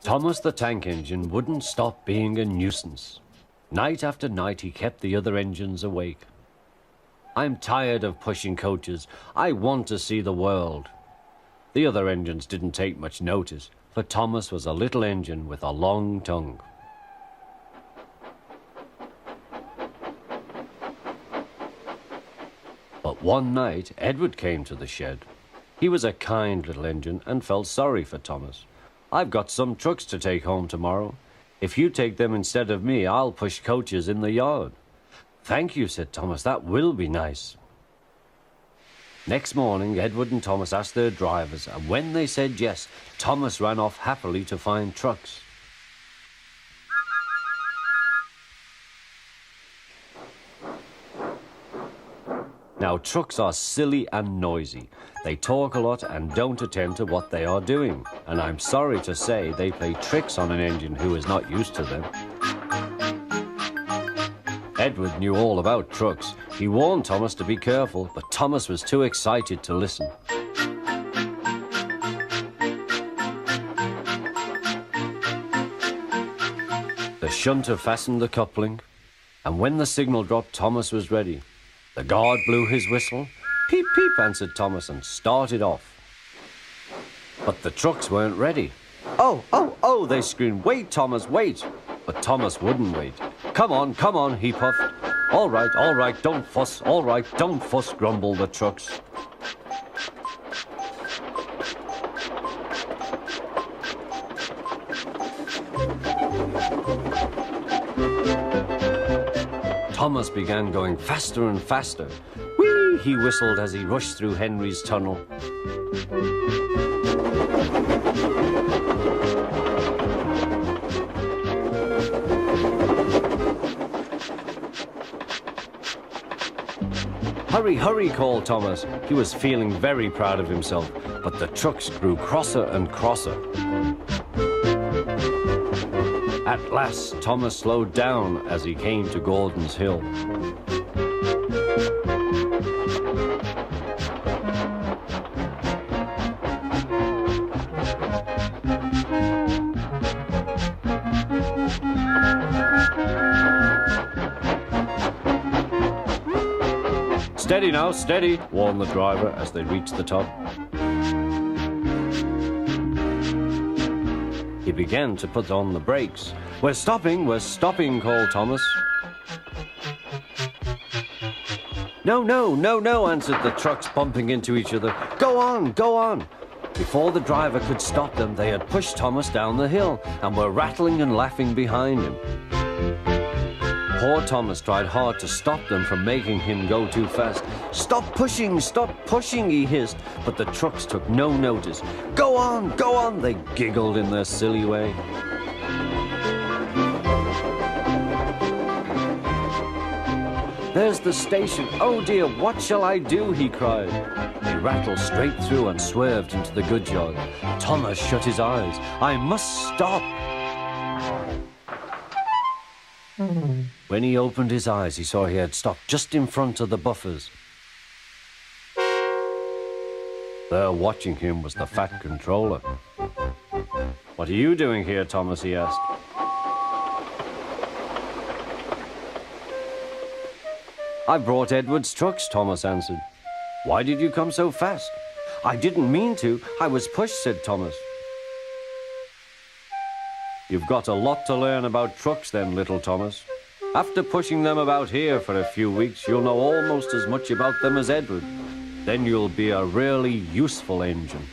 Thomas the tank engine wouldn't stop being a nuisance. Night after night he kept the other engines awake. I'm tired of pushing coaches. I want to see the world. The other engines didn't take much notice, for Thomas was a little engine with a long tongue. But one night, Edward came to the shed. He was a kind little engine and felt sorry for Thomas. I've got some trucks to take home tomorrow. If you take them instead of me, I'll push coaches in the yard. Thank you, said Thomas. That will be nice. Next morning, Edward and Thomas asked their drivers, and when they said yes, Thomas ran off happily to find trucks. Now, trucks are silly and noisy. They talk a lot and don't attend to what they are doing. And I'm sorry to say they play tricks on an engine who is not used to them. Edward knew all about trucks. He warned Thomas to be careful, but Thomas was too excited to listen. The shunter fastened the coupling, and when the signal dropped, Thomas was ready. The guard blew his whistle. Peep, peep, answered Thomas, and started off. But the trucks weren't ready. Oh, oh, oh, they screamed. Wait, Thomas, wait. But Thomas wouldn't wait. Come on, he puffed. All right, don't fuss. All right, don't fuss, grumbled the trucks. Thomas began going faster and faster. Whee! He whistled as he rushed through Henry's tunnel. Hurry, hurry, called Thomas. He was feeling very proud of himself, but the trucks grew crosser and crosser. At last, Thomas slowed down as he came to Gordon's Hill. Steady now, steady, warned the driver as they reached the top. He began to put on the brakes. We're stopping, called Thomas. No, answered the trucks, bumping into each other. Go on. Before the driver could stop them, they had pushed Thomas down the hill and were rattling and laughing behind him. Poor Thomas tried hard to stop them from making him go too fast. Stop pushing, he hissed, but the trucks took no notice. Go on, they giggled in their silly way. There's the station. Oh dear, what shall I do? He cried. They rattled straight through and swerved into the goods yard. Thomas shut his eyes. I must stop. When he opened his eyes, he saw he had stopped just in front of the buffers. There watching him was the fat controller. What are you doing here, Thomas? He asked. I brought Edward's trucks, Thomas answered. Why did you come so fast? I didn't mean to. I was pushed, said Thomas. You've got a lot to learn about trucks then, little Thomas. After pushing them about here for a few weeks, you'll know almost as much about them as Edward. Then you'll be a really useful engine.